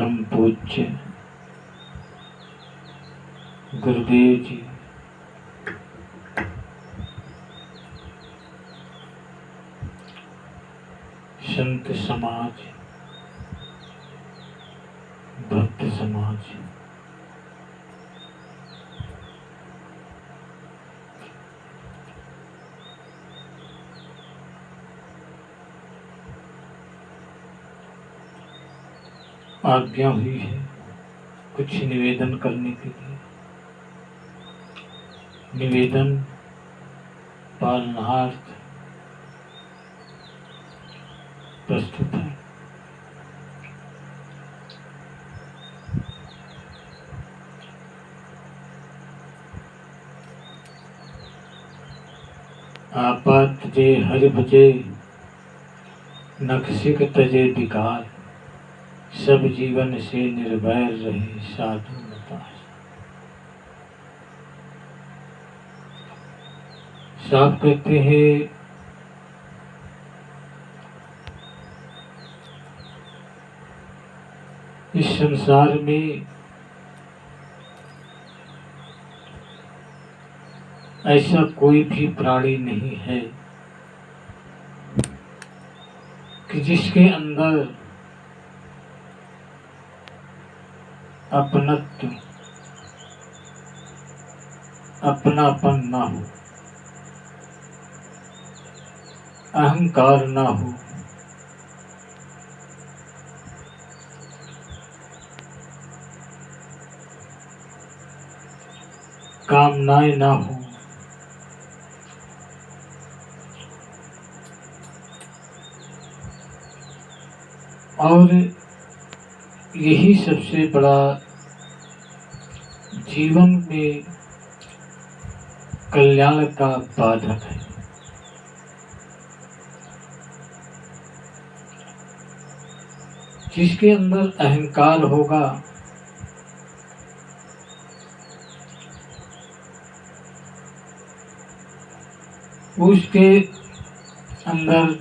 परम पूज्य गुरुदेव जी, संत समाज, भक्त समाज, आज्ञा हुई है कुछ निवेदन करने के लिए। निवेदन पालनार्थ प्रस्तुत है। आपात जे हरि भजे, नखसिक तजे विकार, सब जीवन से निर्भय रहे साधु मतास। साहब कहते हैं इस संसार में ऐसा कोई भी प्राणी नहीं है कि जिसके अंदर अपनत्व, अपनापन ना हो, अहंकार ना हो, कामनाएं ना हो, और यही सबसे बड़ा जीवन में कल्याण का बाधक है। जिसके अंदर अहंकार होगा उसके अंदर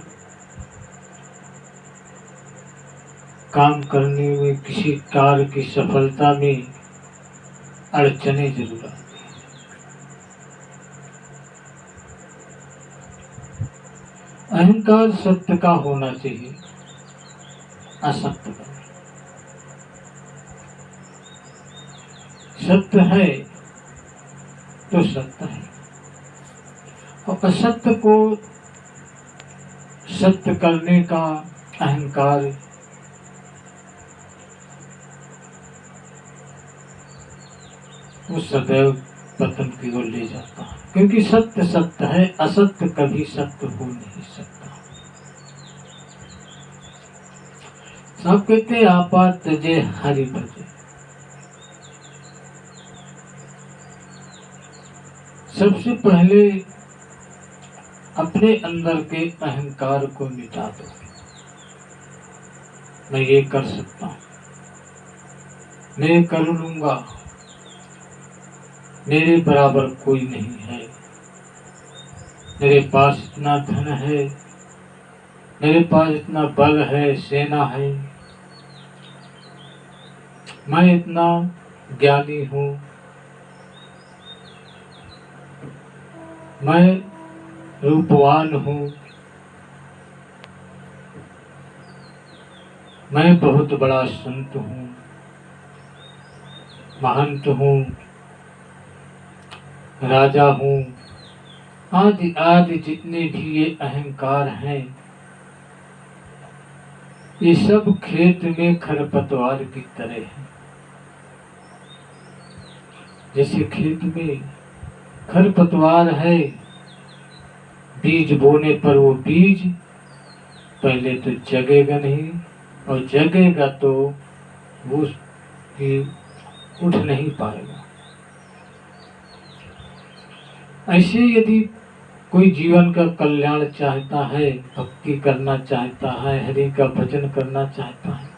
काम करने में, किसी कार्य की सफलता में अड़चनें जरूर आती हैं। अहंकार सत्य का होना चाहिए, असत्य का नहीं। सत्य है तो सत्य है, और असत्य को सत्य करने का अहंकार वो सदैव पतन की ओर ले जाता है, क्योंकि सत्य सत्य है, असत्य कभी सत्य हो नहीं सकता। सब कहते आपात तजे हरि भजे। सबसे पहले अपने अंदर के अहंकार को मिटा दो। मैं ये कर सकता हूँ, मैं कर लूंगा, मेरे बराबर कोई नहीं है, मेरे पास इतना धन है, मेरे पास इतना बल है, सेना है, मैं इतना ज्ञानी हूँ, मैं रूपवान हूँ, मैं बहुत बड़ा संत हूँ, महंत हूँ, राजा हूँ, आदि आदि जितने भी ये अहंकार हैं, ये सब खेत में खरपतवार की तरह है। जैसे खेत में खरपतवार है, बीज बोने पर वो बीज पहले तो जगेगा नहीं, और जगेगा तो वो उठ नहीं पाएगा। ऐसे यदि कोई जीवन का कल्याण चाहता है, भक्ति करना चाहता है, हरि का भजन करना चाहता है,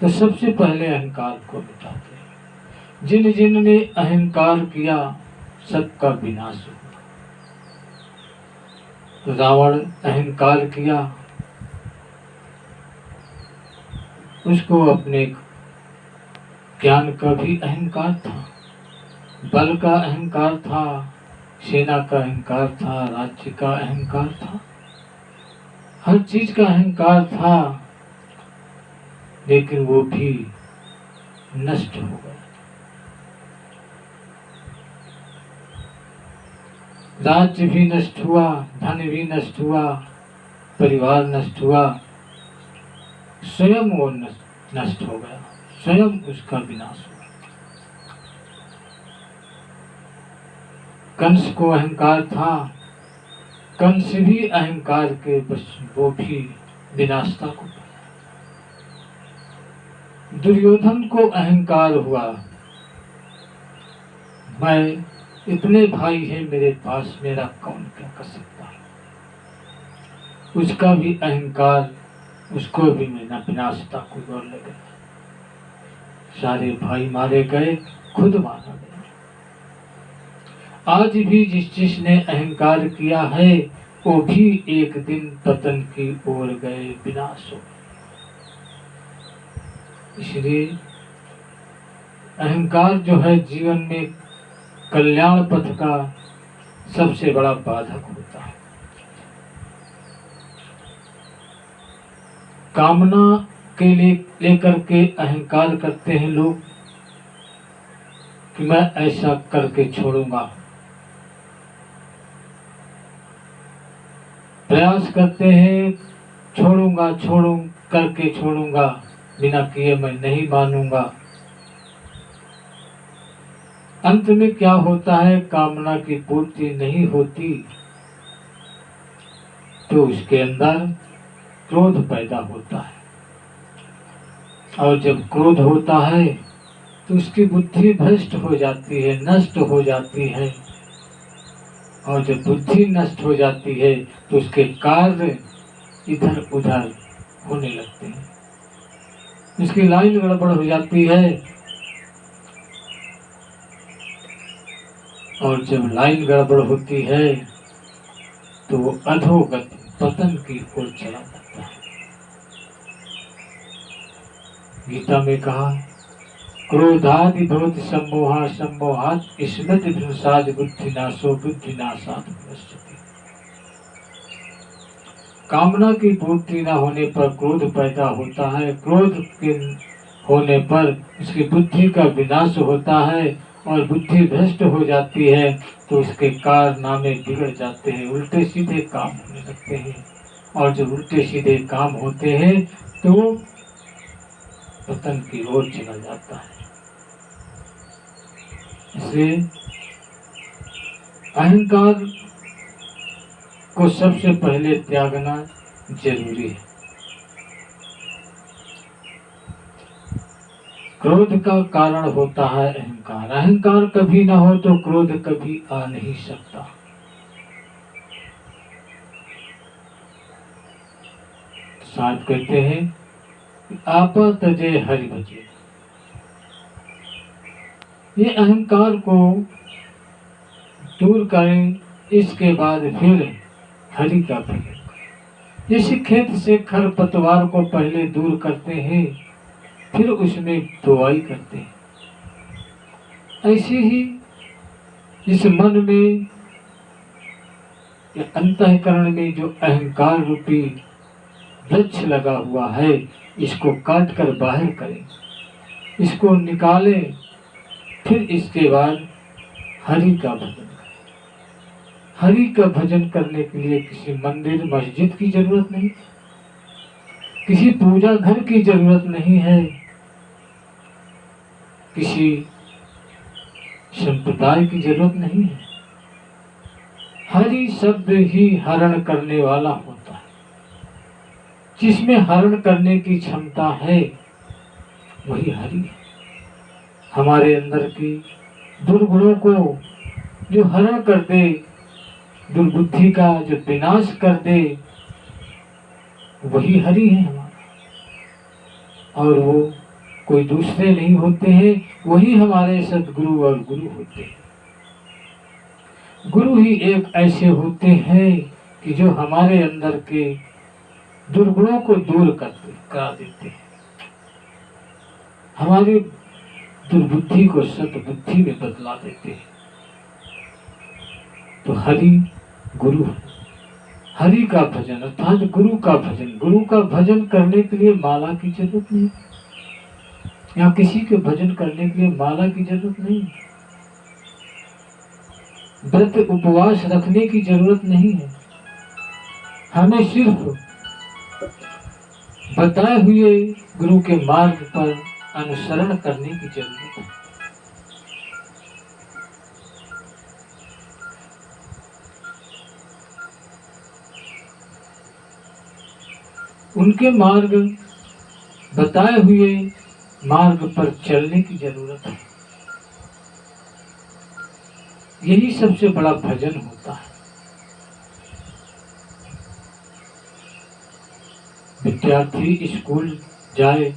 तो सबसे पहले अहंकार को मिटाते हैं। जिन जिन ने अहंकार किया सबका विनाश हुआ। रावण अहंकार किया, उसको अपने ज्ञान का भी अहंकार था, बल का अहंकार था, सेना का अहंकार था, राज्य का अहंकार था, हर चीज का अहंकार था, लेकिन वो भी नष्ट हो गया। राज्य भी नष्ट हुआ, धन भी नष्ट हुआ, परिवार नष्ट हुआ, स्वयं वो नष्ट हो गया, स्वयं उसका विनाश हुआ। कंस को अहंकार था, कंस भी अहंकार के वो भी विनाशता को पाया। दुर्योधन को अहंकार हुआ, मैं इतने भाई हैं मेरे पास, मेरा कौन क्या कर सकता है। उसका भी अहंकार, उसको भी मेरा विनाशता को जोड़ ले गया। सारे भाई मारे गए, खुद मारा गया। आज भी जिसने अहंकार किया है वो भी एक दिन पतन की ओर गए, विनाश हो गए। इसलिए अहंकार जो है जीवन में कल्याण पथ का सबसे बड़ा बाधक होता है। कामना के लिए लेकर के अहंकार करते हैं लोग कि मैं ऐसा करके छोड़ूंगा, प्रयास करते हैं छोड़ूंगा, करके छोड़ूंगा, बिना किए मैं नहीं मानूंगा। अंत में क्या होता है, कामना की पूर्ति नहीं होती तो उसके अंदर क्रोध पैदा होता है, और जब क्रोध होता है तो उसकी बुद्धि भ्रष्ट हो जाती है, नष्ट हो जाती है, और जब बुद्धि नष्ट हो जाती है तो उसके कार्य इधर उधर होने लगते हैं, उसकी लाइन गड़बड़ हो जाती है, और जब लाइन गड़बड़ होती है तो वो अधोगति पतन की ओर चला जाता है। गीता में कहा, क्रोधादि भवति सम्मोहा, सम्मोहात् स्मृति भ्रंशात् बुद्धिनाशो, बुद्धिनाशात् भ्रष्यति। कामना की पूर्ति न होने पर क्रोध पैदा होता है, क्रोध के होने पर उसकी बुद्धि का विनाश होता है, और बुद्धि भ्रष्ट हो जाती है तो उसके कारनामे बिगड़ जाते हैं, उल्टे सीधे काम होने लगते हैं, और जब उल्टे सीधे काम होते हैं तो पतन की ओर चला जाता है। इसलिए अहंकार को सबसे पहले त्यागना जरूरी है। क्रोध का कारण होता है अहंकार, अहंकार कभी ना हो तो क्रोध कभी आ नहीं सकता। साथ कहते हैं, आपा तजे हरि भजे। ये अहंकार को दूर करें, इसके बाद फिर हरि का भजन करें। जैसे खेत से खरपतवार को पहले दूर करते हैं, फिर उसमें बुआई करते हैं, ऐसे ही इस मन में या अंतःकरण में जो अहंकार रूपी वृक्ष लगा हुआ है, इसको काट कर बाहर करें, इसको निकालें, फिर इसके बाद हरि का भजन करें। हरि का भजन करने के लिए किसी मंदिर मस्जिद की जरूरत नहीं, किसी पूजा घर की जरूरत नहीं है, किसी संप्रदाय की जरूरत नहीं है। हरि शब्द ही हरण करने वाला होता है। जिसमें हरण करने की क्षमता है वही हरि है। हमारे अंदर की दुर्गुणों को जो हरण कर दे, दुर्बुद्धि का जो विनाश कर दे, वही हरि है हमारा, और वो कोई दूसरे नहीं होते हैं, वही हमारे सद्गुरु और गुरु होते हैं। गुरु ही एक ऐसे होते हैं कि जो हमारे अंदर के दुर्गुणों को दूर करा देते हैं, हमारी दुर्बुद्धि को सतबुद्धि में बदला देते हैं। तो हरि गुरु है। हरि का भजन अर्थात गुरु का भजन। गुरु का भजन करने के लिए माला की जरूरत नहीं, या किसी के भजन करने के लिए माला की जरूरत नहीं, व्रत उपवास रखने की जरूरत नहीं है। हमें सिर्फ बताए हुए गुरु के मार्ग पर अनुसरण करने की जरूरत है। उनके मार्ग बताए हुए मार्ग पर चलने की जरूरत है। यही सबसे बड़ा भजन होता है। विद्यार्थी स्कूल जाए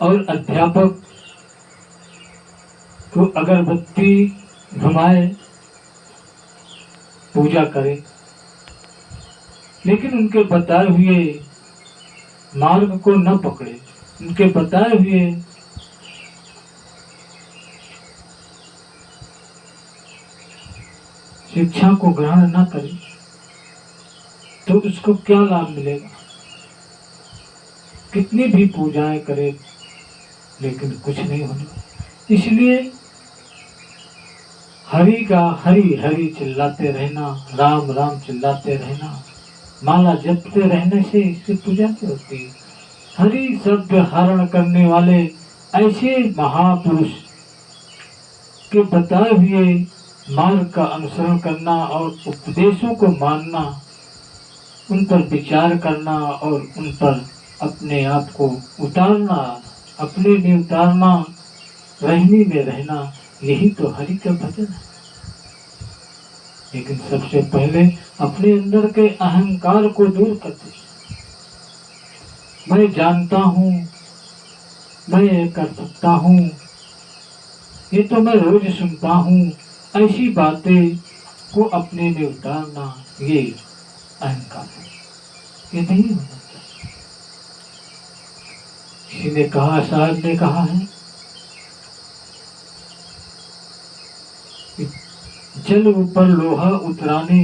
और अध्यापक को अगरबत्ती घुमाए, पूजा करे, लेकिन उनके बताए हुए मार्ग को न पकड़े, उनके बताए हुए शिक्षा को ग्रहण न करे, तो उसको क्या लाभ मिलेगा? कितनी भी पूजाएं करे लेकिन कुछ नहीं होने। इसलिए हरि का हरि हरि चिल्लाते रहना, राम राम चिल्लाते रहना, माला जपते रहने से इसकी पूजा की होती है। हरि शब्द हरण करने वाले ऐसे महापुरुष के बताए हुए मार्ग का अनुसरण करना और उपदेशों को मानना, उन पर विचार करना और उन पर अपने आप को उतारना, अपने में उतारना, रहने में रहना, यही तो हरि का भजन है। लेकिन सबसे पहले अपने अंदर के अहंकार को दूर करते। मैं जानता हूँ, मैं ये कर सकता हूँ, ये तो मैं रोज सुनता हूँ, ऐसी बातें को अपने में उतारना, ये अहंकार है। ये नहीं होना चाहिए। किसी ने कहा, साहब ने कहा है, जल ऊपर लोहा उतराने,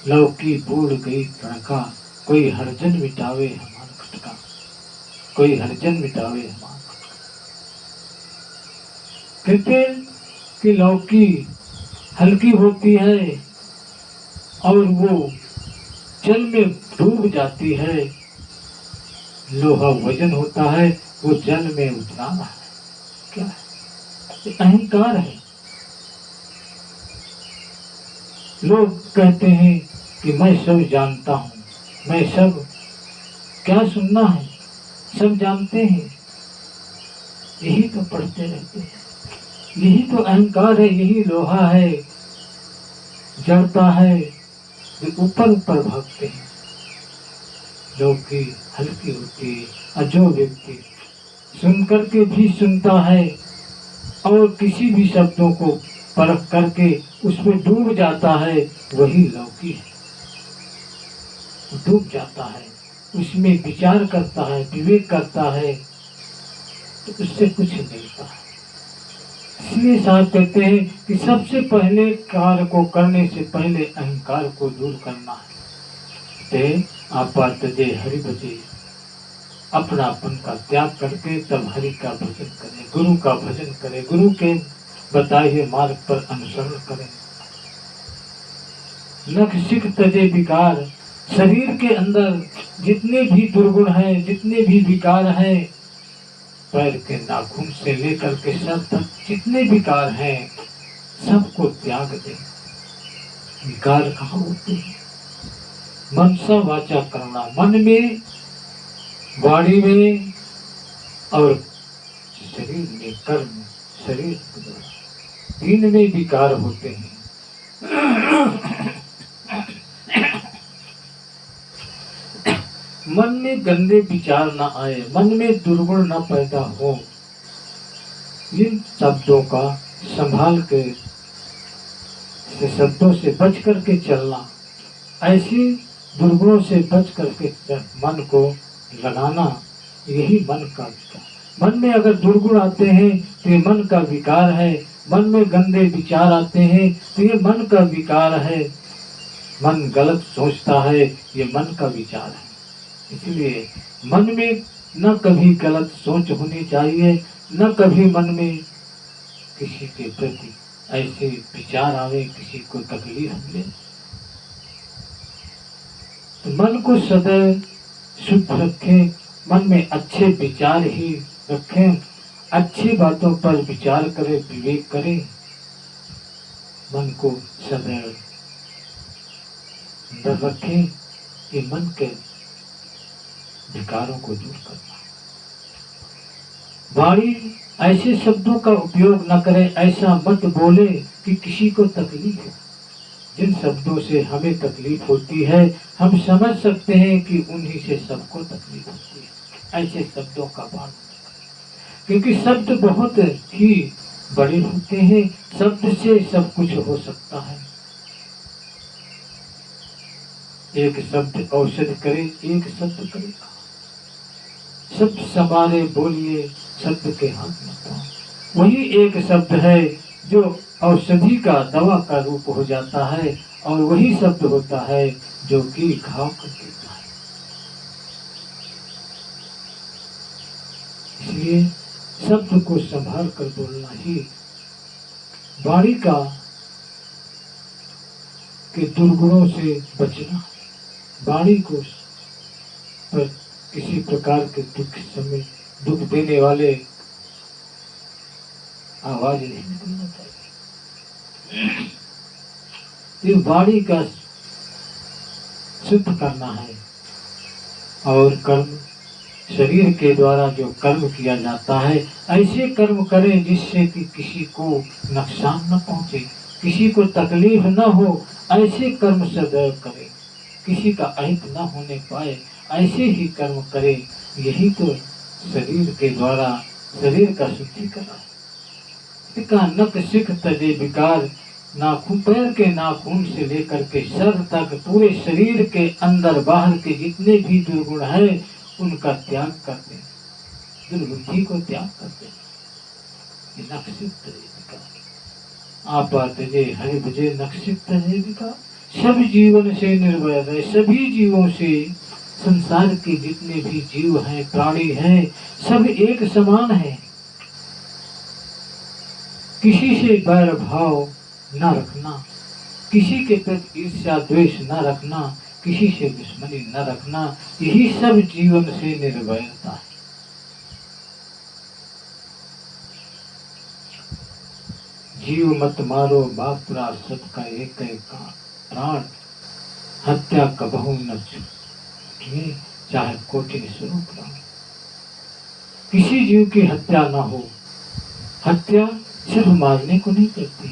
लौकी बूढ़ गई तड़का, कोई हरजन मिटावे हमारा खटका, कोई हरजन मिटावे हमारा खटका। कहते कि लौकी हल्की होती है और वो जल में डूब जाती है, लोहा वजन होता है, वो जल में उतराना है। क्या है? ये अहंकार है। लोग कहते हैं कि मैं सब जानता हूँ, मैं सब, क्या सुनना है, सब जानते हैं, यही तो पढ़ते रहते हैं। यही तो अहंकार है, यही लोहा है, जड़ता है, जो ऊपर ऊपर भागते हैं। लौकी हल्की होती है, और जो व्यक्ति सुन करके भी सुनता है और किसी भी शब्दों को परख करके उसमें डूब जाता है, वही लौकी है। डूब जाता है, उसमें विचार करता है, विवेक करता है, तो उससे कुछ मिलता है। इसलिए साहब कहते हैं कि सबसे पहले कार्य को करने से पहले अहंकार को दूर करना है। ते आपा तजे हरि भजे, अपनापन का त्याग करके तब हरि का भजन करें, गुरु का भजन करें, गुरु के बताए हुए मार्ग पर अनुसरण करें। नख सिख तजे विकार, शरीर के अंदर जितने भी दुर्गुण हैं, जितने भी विकार हैं, पैर के नाखून से लेकर के सर तक जितने विकार हैं, सबको त्याग दें। विकार कहाँ होते हैं? मनसा वाचा करना, मन में, वाणी में और शरीर में, कर्म, शरीर तीन में विकार होते हैं। मन में गंदे विचार न आए, मन में दुर्गुण न पैदा हो, इन शब्दों का संभाल के शब्दों से बच करके चलना, ऐसी दुर्गुणों से बच करके मन को लगाना, यही मन का विचार। मन में अगर दुर्गुण आते हैं तो ये मन का विकार है। मन में गंदे विचार आते हैं तो ये मन का विकार है। मन गलत सोचता है, ये मन का विचार है। इसलिए मन में न कभी गलत सोच होनी चाहिए, न कभी मन में किसी के प्रति ऐसे विचार आवे, किसी को तकलीफ मिले। तो मन को सदैव शुद्ध रखें, मन में अच्छे विचार ही रखें, अच्छी बातों पर विचार करें, विवेक करें। मन को सदैव अंदर रखें कि मन के विकारों को दूर करना। वाणी ऐसे शब्दों का उपयोग न करें, ऐसा मत बोले कि किसी को तकलीफ हो। जिन शब्दों से हमें तकलीफ होती है हम समझ सकते हैं कि उन्हीं से सबको तकलीफ होती है। ऐसे शब्दों का वाण क्योंकि शब्द बहुत ही बड़े होते हैं, शब्द से सब कुछ हो सकता है। एक शब्द औषधि करे, एक शब्द करेगा। शब्द संवारे बोलिए, शब्द के हाथ में पाओ। वही एक शब्द है जो औषधि का, दवा का रूप हो जाता है, और वही शब्द होता है जो कि घाव कर देता है। इसलिए शब्द को संभाल कर बोलना ही वाणी का के दुर्गुणों से बचना। वाणी को पर किसी प्रकार के दुख समय दुख देने वाले आवाज नहीं निकलना चाहिए। ये वाणी का शुद्ध करना है। और कर्म शरीर के द्वारा जो कर्म किया जाता है, ऐसे कर्म करें जिससे कि किसी को नुकसान न पहुंचे, किसी को तकलीफ न हो। ऐसे कर्म सदैव करें, किसी का अहित न होने पाए, ऐसे ही कर्म करें। यही तो शरीर के द्वारा शरीर का शुद्धिकरण है। नक सिख तजे विकार, नाखून पैर के नाखून से लेकर के सर तक पूरे शरीर के अंदर बाहर के जितने भी दुर्गुण है उनका त्याग कर दें, दुर्बुद्धि को त्याग कर दें। नक सिख तजे विकार, आप तजे हरि भजे नक सिख तजे विकार। सब जीवन से निर्भय रहे, सभी जीवों से, संसार के जितने भी जीव हैं, प्राणी हैं, सब एक समान है। किसी से बैर भाव न रखना, किसी के प्रति ईर्ष्या द्वेष न रखना, किसी से दुश्मनी न रखना, यही सब जीवन से निर्भयता है। जीव मत मारो बापुरा, सबका एक एक प्राण, हत्या कबहू न छूटे, चाहे कोटि स्वरूप प्राण। किसी जीव की हत्या न हो। हत्या सिर्फ मारने को नहीं करती,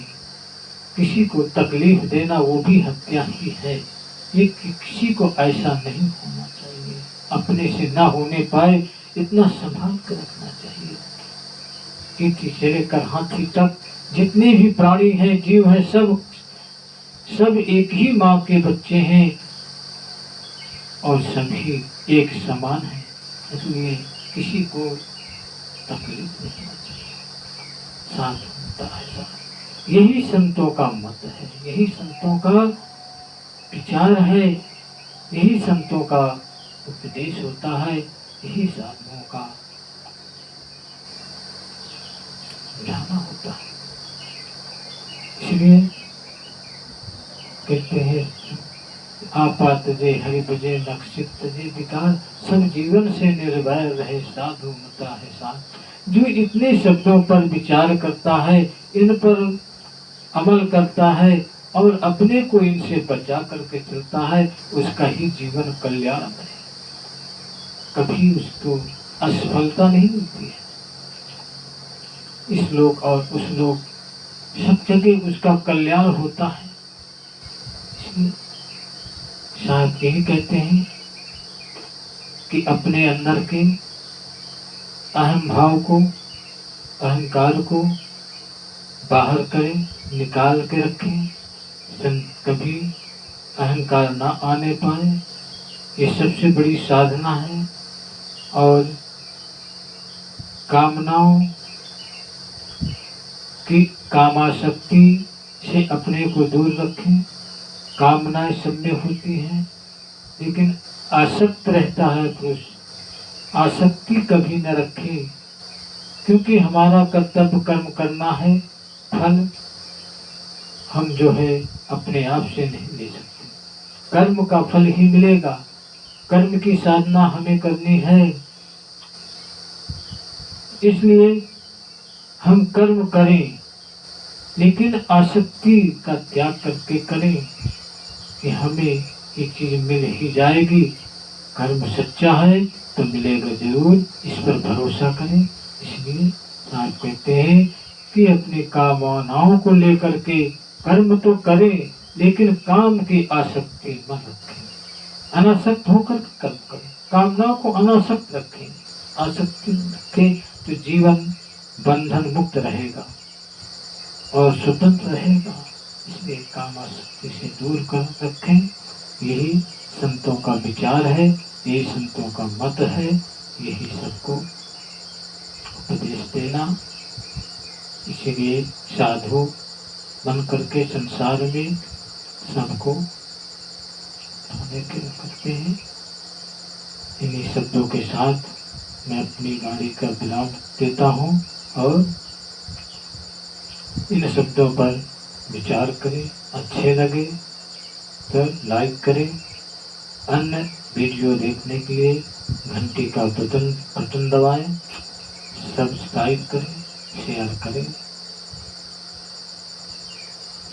किसी को तकलीफ देना वो भी हत्या ही है। ये किसी को ऐसा नहीं होना चाहिए। अपने से ना होने पाए इतना संभाल कर रखना चाहिए। कीटी से लेकर हाथी तक जितने भी प्राणी हैं, जीव हैं, सब एक ही माँ के बच्चे हैं और सभी एक समान हैं। इसलिए किसी को तकलीफ नहीं होना चाहिए, शांत होता है। यही संतों का मत है, यही संतों का विचार है, यही संतों का उपदेश होता है, यही साधुओं का जाना होता है। इसलिए कहते हैं आपात जे हरि भजे नक्षित तजे विकार, सब जीवन से निर्भय रहे साधु मता है साध। जो इतने शब्दों पर विचार करता है, इन पर अमल करता है और अपने को इनसे बचा करके चलता है, उसका ही जीवन कल्याण है। कभी उसको असफलता नहीं मिलती है। इस लोक और उस लोक सब जगह उसका कल्याण होता है। शायद यही कहते हैं कि अपने अंदर के अहम भाव को, अहंकार को बाहर करें, निकाल के रखें, कभी अहंकार ना आने पाए। ये सबसे बड़ी साधना है। और कामनाओं की कामासक्ति से अपने को दूर रखें। कामनाएं सब में होती हैं, लेकिन आसक्त रहता है पुरुष। आसक्ति कभी न रखे, क्योंकि हमारा कर्तव्य कर्म करना है। फल हम जो है अपने आप से नहीं ले सकते, कर्म का फल ही मिलेगा। कर्म की साधना हमें करनी है, इसलिए हम कर्म करें, लेकिन आसक्ति का त्याग करके करें कि हमें ये चीज मिल ही जाएगी। कर्म सच्चा है तो मिलेगा जरूर, इस पर भरोसा करें। इसलिए आप कहते हैं कि अपनी कामनाओं को लेकर के कर्म तो करें, लेकिन काम की आसक्ति मत रखें। अनासक्त होकर कर्म करें, कामनाओं को अनासक्त रखें। आसक्ति रखें तो जीवन बंधन मुक्त रहेगा और स्वतंत्र रहेगा। इसलिए कामासक्ति से दूर कर रखें। यही संतों का विचार है, यही संतों का मत है, यही सबको उपदेश देना। इसीलिए साधु बन करके संसार में सबको करते हैं। इन्हीं शब्दों के साथ मैं अपनी गाड़ी का विराम देता हूँ और इन शब्दों पर विचार करें। अच्छे लगे तो लाइक करें। अन्य वीडियो देखने के लिए घंटी का बटन दबाएं, सब्सक्राइब करें, शेयर करें।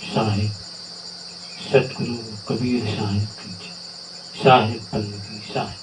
साहिब सतगुरु कबीर साहिब की, साहिब पल्लवी साहिब।